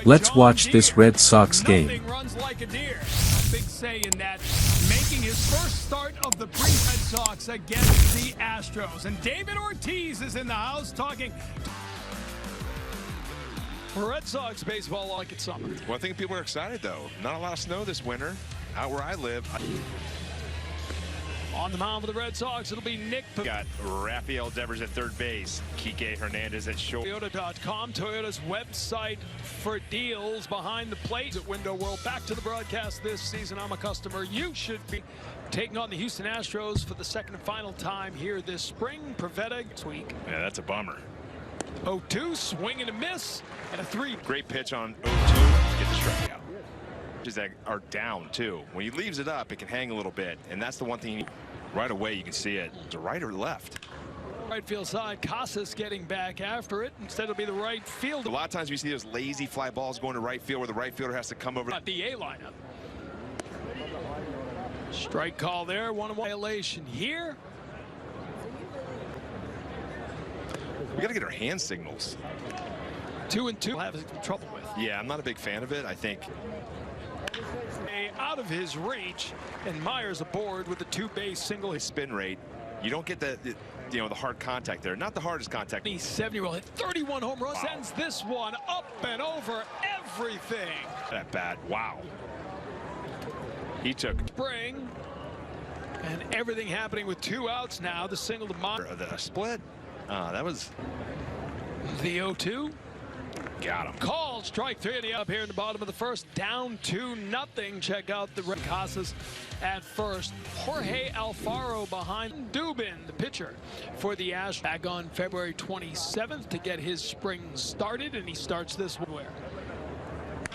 Let's watch this Red Sox game. Nothing runs like a deer. A big say in that, making his first start of the Red Sox against the Astros. And David Ortiz is in the house talking. Red Sox baseball like it's summer. Well, I think people are excited, though. Not a lot of snow this winter out where I live. On the mound for the Red Sox, it'll be Nick. Got Rafael Devers at third base, Kike Hernandez at short. Toyota.com, Toyota's website for deals behind the plate at Window World. Back to the broadcast this season. I'm a customer. You should be taking on the Houston Astros for the second and final time here this spring. Pavetta this week. Yeah, that's a bummer. 0-2, swing and a miss, and a 3. Great pitch on 0-2 to get the strikeout. Pitches that are down, too. When he leaves it up, it can hang a little bit, and that's the one thing right away you can see it. To right or left? Right field side, Casas getting back after it. Instead it'll be the right field. A lot of times we see those lazy fly balls going to right field where the right fielder has to come over. Not the A lineup. Strike call there, 1-1 violation here. We got to get our hand signals. 2-2 we'll have trouble with. Yeah, I'm not a big fan of it. I think out of his reach, and Myers aboard with a 2-base single. His spin rate, you don't get the hard contact there. Not the hardest contact. He's 70-year-old hit 31 home runs. Wow. Sends this one up and over everything. That bat, wow. He took Spring, and everything happening with 2 outs now. The single to Myers. the split. That was the 0-2. Got him. Called strike 3 and the up here in the bottom of the first, down 2-0. Check out the Casas at first. Jorge Alfaro behind Dubin, the pitcher for the Astros. Back on February 27th to get his spring started, and he starts this one.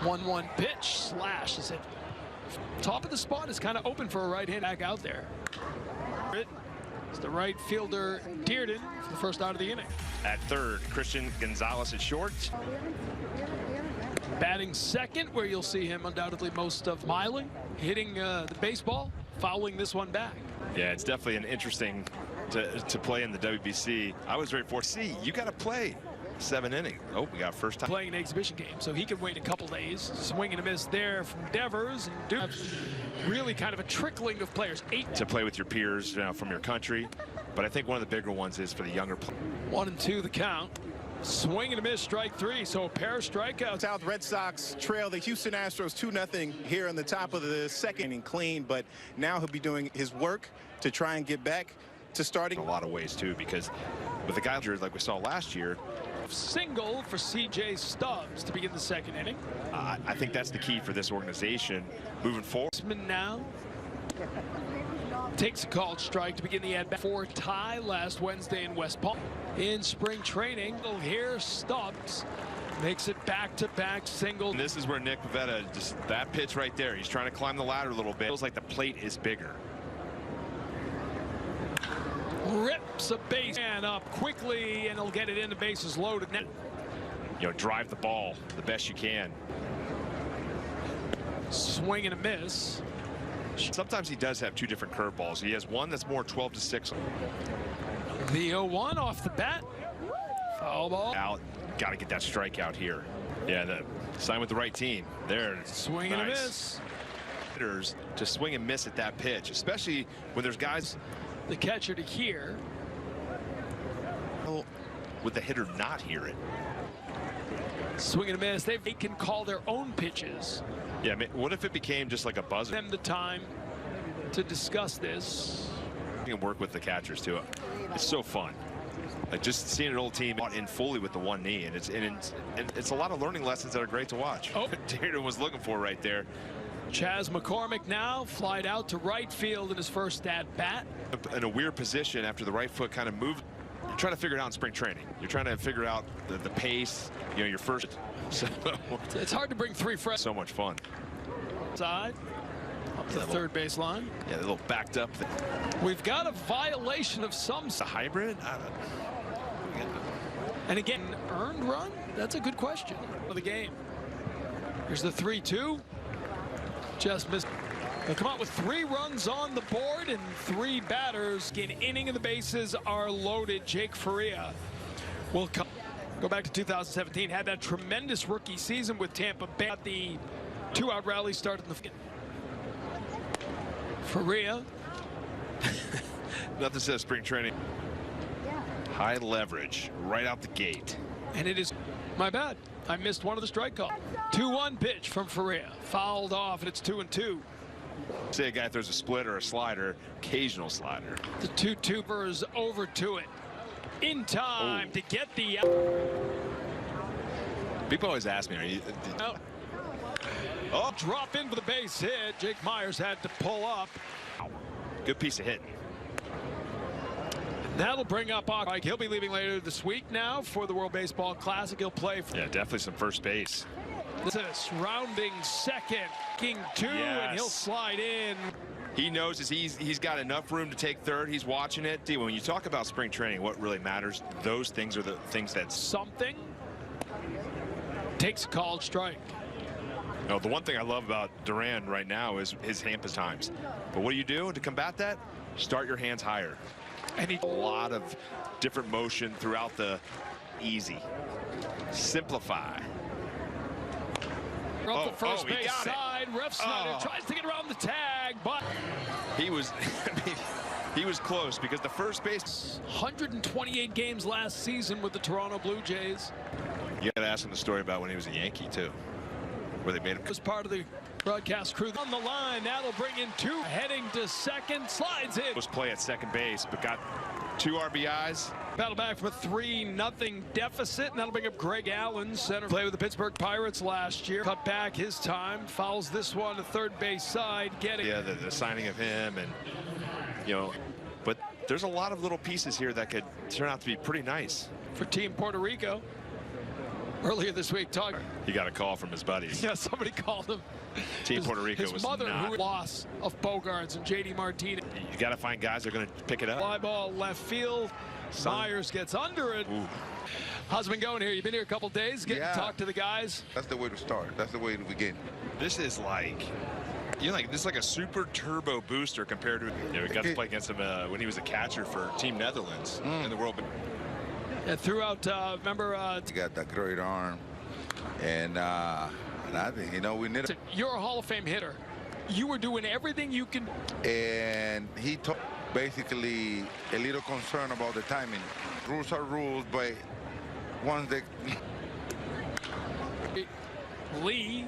1-1 pitch, slash is it. Top of the spot is kind of open for a right-hand back out there. It's the right fielder Dearden for the first out of the inning. At third, Christian Gonzalez at short. Batting second, where you'll see him undoubtedly most of Miley, hitting the baseball, fouling this one back. Yeah, it's definitely an interesting to play in the WBC. I was ready for you got to play 7 innings. Oh, we got first time playing an exhibition game, so he can wait a couple days. Swing and a miss there from Devers, and Dubin. Really kind of a trickling of players. 8 to play with your peers from your country, but I think one of the bigger ones is for the younger players. 1-2 the count. Swing and a miss, strike 3, so a pair of strikeouts. South Red Sox trail the Houston Astros 2-0 here on the top of the second inning clean, but now he'll be doing his work to try and get back to starting. In a lot of ways too, because with the guys like we saw last year. Single for C.J. Stubbs to begin the second inning. I think that's the key for this organization moving forward. Now takes a called strike to begin the at-bat. 4 tie last Wednesday in West Palm. In spring training, here Stubbs makes it back-to-back single. And this is where Nick Pavetta, just that pitch right there, he's trying to climb the ladder a little bit. Feels like the plate is bigger. Rips a base man up quickly, and he'll get it in. The bases loaded now. Drive the ball the best you can. Swing and a miss. Sometimes he does have 2 different curveballs. He has one that's more 12-6. The 0-1 off the bat. Foul ball. Out. Got to get that strikeout here. Yeah, sign with the right team. There. Swing and a miss. Hitters to swing and miss at that pitch, especially when there's guys. The catcher to hear. Would the hitter not hear it? Swing and a miss. They can call their own pitches. Yeah, what if it became just like a buzzer? Them the time to discuss this. You can work with the catchers too. It's so fun. Like just seeing an old team bought in fully with the one knee, and it's a lot of learning lessons that are great to watch. Oh, Dearden was looking for right there. Chas McCormick now flied out to right field in his first at bat. In a weird position after the right foot kind of moved. You're trying to figure it out in spring training. You're trying to figure out the pace, your first. So it's hard to bring 3 fresh. So much fun. Side up to the third base line. Yeah, a little backed up. We've got a violation of some. It's a hybrid. And again, earned run? That's a good question for the game. Here's the 3-2. Just missed. They'll come out with 3 runs on the board and 3 batters. An inning of the bases are loaded. Jake Faria will come. Go back to 2017, had that tremendous rookie season with Tampa Bay. Got the two-out rally started in the Faria. Nothing says spring training. High leverage right out the gate. And it is my bad. I missed one of the strike calls. 2-1 pitch from Faria. Fouled off, and it's 2-2. Say a guy throws a split or a slider, occasional slider. The 2-2 is over to it. In time to get the People always ask me, are you... Oh, drop in for the base hit. Jake Myers had to pull up. Good piece of hitting. That'll bring up Ock. He'll be leaving later this week now for the World Baseball Classic. He'll play. Yeah, definitely some first base. This is rounding second, king two, and he'll slide in. He knows he's got enough room to take third. He's watching it. See, when you talk about spring training, what really matters, those things are the things that something takes a called strike. No, the one thing I love about Duran right now is his hand times. But what do you do to combat that? Start your hands higher. And a lot of different motion throughout the easy. Simplify. Off the first base side, Ref Snyder tries to get around the tag, but he was he was close because the first base 128 games last season with the Toronto Blue Jays. You got to ask him the story about when he was a Yankee too, where they made him. Was part of the broadcast crew on the line. That'll bring in two. Heading to second, slides in. Was play at second base, but got 2 RBIs. Battle back from a 3-0 deficit, and that'll bring up Greg Allen, center. Play with the Pittsburgh Pirates last year. Cut back his time, fouls this one to third base side, getting. Yeah, the signing of him, and you know, but there's a lot of little pieces here that could turn out to be pretty nice for Team Puerto Rico. Earlier this week, he got a call from his buddies. Yeah, somebody called him. Team Puerto Rico his was mother, not. who loss of Bogarts and JD Martinez. You got to find guys that are going to pick it up. Fly ball left field. Myers gets under it. Ooh. How's it been going here? You've been here a couple days, getting to talk to the guys. That's the way to start. That's the way to begin. This is like, this is like a super turbo booster compared to, we got to play against him when he was a catcher for Team Netherlands in the World. And throughout, remember, he got that great arm, and I think we need. You're a Hall of Fame hitter. You were doing everything you can. And he took basically a little concern about the timing. Rules are rules, but once they. Lee.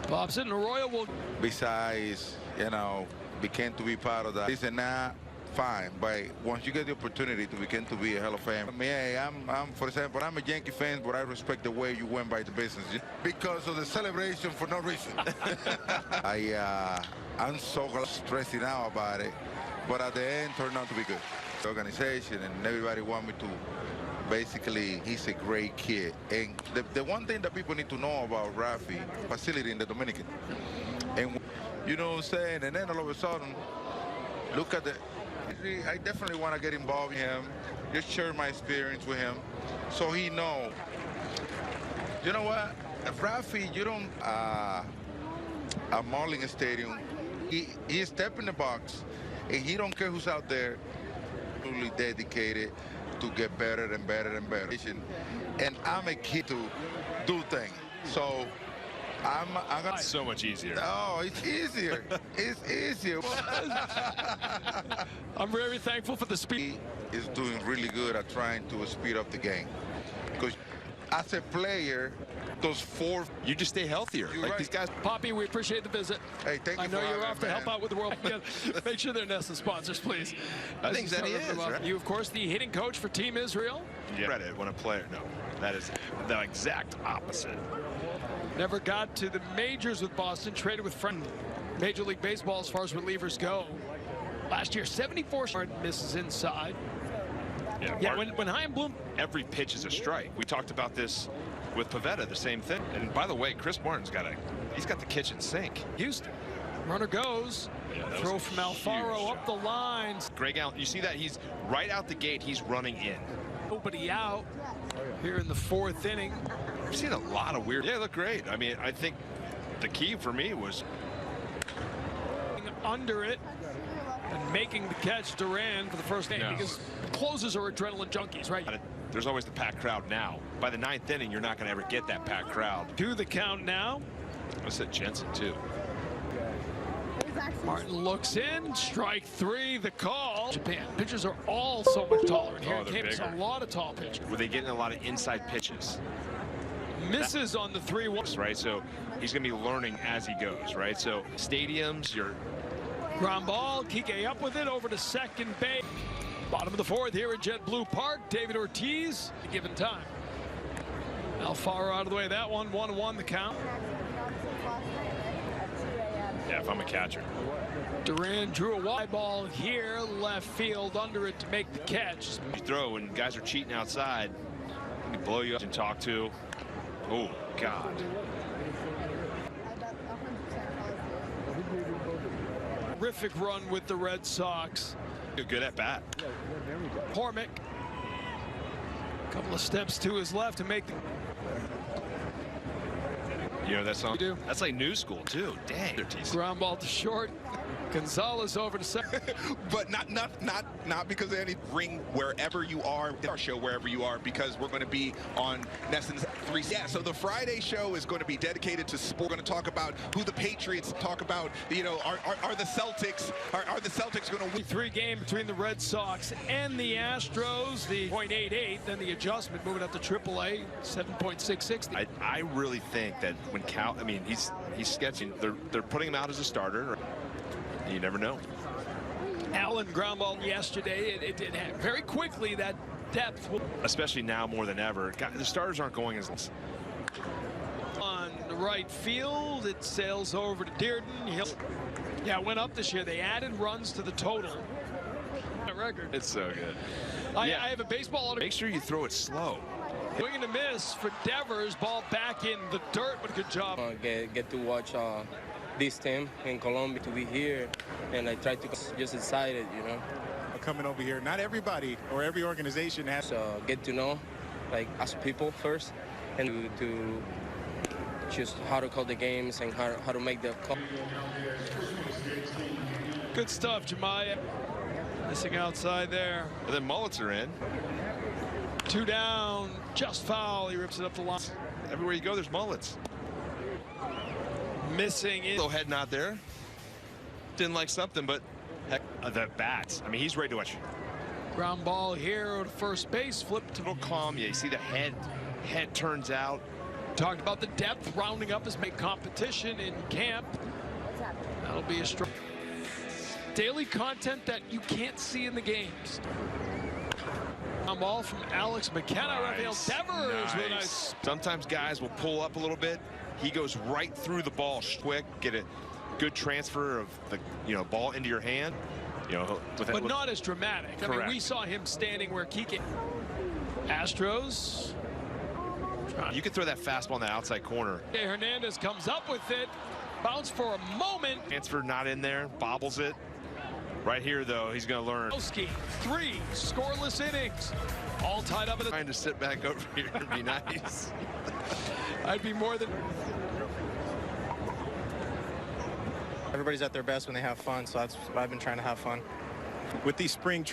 Bobson Arroyo will. Besides, became to be part of that. He said, nah, fine, but once you get the opportunity to begin to be a Hall of Fame. I'm for example, I'm a Yankee fan, but I respect the way you went by the business because of the celebration for no reason. I'm so stressing out about it, but at the end turned out to be good. The organization and everybody want me to. Basically, he's a great kid, and the one thing that people need to know about Rafi, facility in the Dominican, and you know what I'm saying, and then all of a sudden, look at the. I definitely want to get involved in him, just share my experience with him, so he know. You know what, Rafi, you don't. At Marlin Stadium, he step in the box, and he don't care who's out there. Totally dedicated to get better and better and better. And I'm a kid to do things, so I'm gonna. It's so much easier. Oh, it's easier. It's easier. I'm very thankful for the speed. He is doing really good at trying to speed up the game. Because as a player, those 4. You just stay healthier. Like these guys. Poppy, we appreciate the visit. Hey, thank you. I know you're off to help out with the World. Make sure they're Nessa sponsors, please. I think that he is. Right? You, of course, the hitting coach for Team Israel. Yeah. Credit when a player. No, that is the exact opposite. Never got to the majors with Boston. Traded with friend. Major League Baseball as far as relievers go. Last year, 74 misses inside. Yeah, when Chaim Bloom. Every pitch is a strike. We talked about this with Pavetta, the same thing. And by the way, Chris Martin's he's got the kitchen sink. Houston. Runner goes. Throw from Alfaro up the lines. Greg Allen, you see that? He's right out the gate. He's running in. Nobody out here in the 4th inning. I've seen a lot of weird. Yeah, look great. I mean, I think the key for me was under it and making the catch. Duran for the first game because closers are adrenaline junkies, right? there's always the packed crowd now. By the 9th inning, you're not going to ever get that packed crowd. To the count now. I said Jensen, too. Martin looks in, strike 3, the call. Japan pitchers are all so much taller. And here Oh, came a lot of tall pitchers. Were they getting a lot of inside pitches? Misses on the 3-1. Right, so he's going to be learning as he goes, right? So stadiums, you're... Ground ball, Kike up with it over to second base. Bottom of the 4th here at JetBlue Park. David Ortiz, given time. Alfaro out of the way. That one, 1-1 the count. Yeah, if I'm a catcher. Duran drew a wide ball here, left field under it to make the catch. You throw when guys are cheating outside, you blow you up and talk to. Oh, God. Terrific run with the Red Sox. Good at bat. Hormick. Couple of steps to his left to make the... You know that song? That's like new school, too. Dang. Ground ball to short. Gonzalez over to second. But not because of any ring wherever you are, our show wherever you are, because we're going to be on Nesson's 3. Yeah, so the Friday show is going to be dedicated to sport. We're going to talk about who the Patriots talk about, you know, are the Celtics, are the Celtics going to win? 3 game between the Red Sox and the Astros, the .88, then the adjustment moving up to AAA, 7.66. I really think that when Cal, I mean, he's sketching, they're putting him out as a starter. You never know. Allen ground ball yesterday. It had very quickly that depth. Especially now more than ever. The starters aren't going as... On the right field, it sails over to Dearden. Yeah, it went up this year. They added runs to the total. Record. It's so good. I have a baseball. Make sure you throw it slow. Swing and a miss for Devers. Ball back in the dirt, but good job. Get to watch this team in Colombia, to be here, and I try to just excited, you know. Coming over here, not everybody or every organization has to get to know, like, as people first, and to just how to call the games and how to make the call. Good stuff, Jemiah. Missing outside there. And then mullets are in. 2 down, just foul. He rips it up the line. Everywhere you go, there's mullets. Missing in. Little head nod there. Didn't like something, but heck, the bats. I mean, he's ready to watch. Ground ball here to first base. Flip to... A little calm. Yeah, you see the head turns out. Talked about the depth. Rounding up his make competition in camp. That'll be a strong... Daily content that you can't see in the games. Ground ball from Alex McKenna. Nice. Rafael Devers with a nice... Sometimes guys will pull up a little bit. He goes right through the ball quick, get a good transfer of the ball into your hand. But not as dramatic. Correct. I mean, we saw him standing where Kike. Astros. You can throw that fastball in the outside corner. Hernandez comes up with it. Bounce for a moment. Transfer not in there. Bobbles it. Right here, though, he's going to learn. 3 scoreless innings. All tied up. Trying to sit back over here and be nice. I'd be more than... Everybody's at their best when they have fun, so that's what I've been trying to have fun. with these spring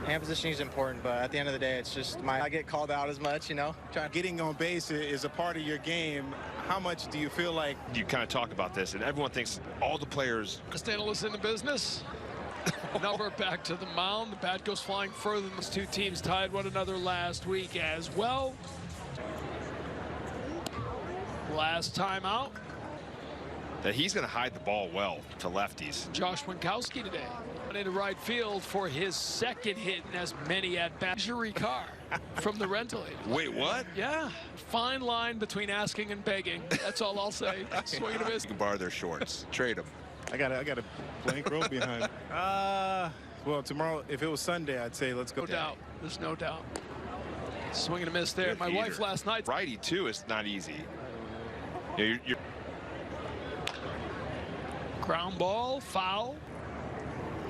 hand positioning is important, but at the end of the day, it's just I get called out as much, you know. Getting on base is a part of your game. How much do you feel like... You kind of talk about this, and everyone thinks all the players... Best analyst in the business. Number back to the mound. The bat goes flying further than those two teams tied one another last week as well. Last time out. That he's going to hide the ball well to lefties. Josh Winkowski today into right field for his second hit in as many at-bats. Luxury car from the rental agent. Wait, what? Yeah, fine line between asking and begging. That's all I'll say. Swing and a miss. You can borrow their shorts. Trade them. I got a blank row behind. Well, tomorrow, if it was Sunday, I'd say let's go. No doubt. There's no doubt. Swing and a miss there. Good My heater. wife last night. Righty, too, is not easy. You're Ground ball, foul.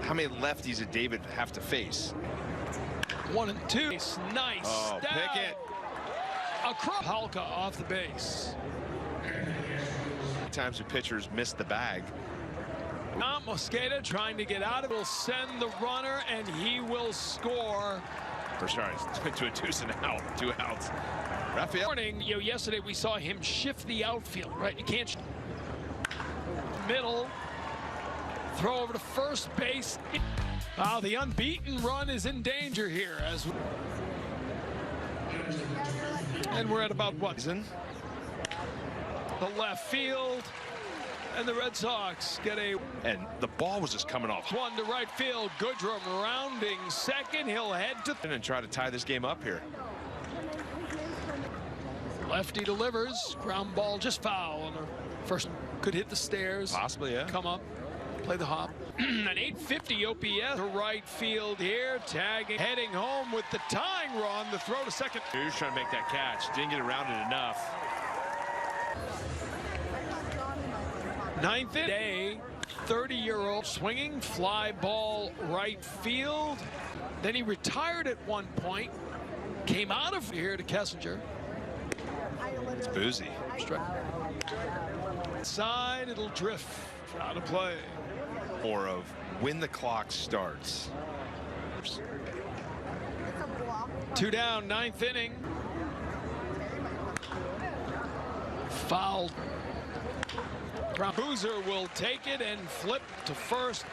How many lefties did David have to face? 1 and 2. Nice. Oh, stab. pick it. Across. Halka off the base. Times the pitchers missed the bag. Mosqueda trying to get out of it. Will send the runner, and he will score. Or sorry, to a 2 and out, 2 outs. Rafael. Morning, yesterday we saw him shift the outfield, right? You can't. Middle. Throw over to first base. The unbeaten run is in danger here and we're at about what? The left field, and the Red Sox get and the ball was just coming off. One to right field. Goodrum rounding second. He'll head to and try to tie this game up here. Lefty delivers. Ground ball just foul on the first. Could hit the stairs. Possibly, yeah. Come up. Play the hop. An 850 OPS to right field here. Tagging. Heading home with the tying run. The throw to second. He was trying to make that catch. Didn't get around it enough. Ninth inning. 30-year-old swinging fly ball right field. Then he retired at one point. Came out of here to Kessinger. It's Boozy. Side, it'll drift out of play. Or of when the clock starts. 2 down, 9th inning. Fouled. Boozer will take it and flip to first.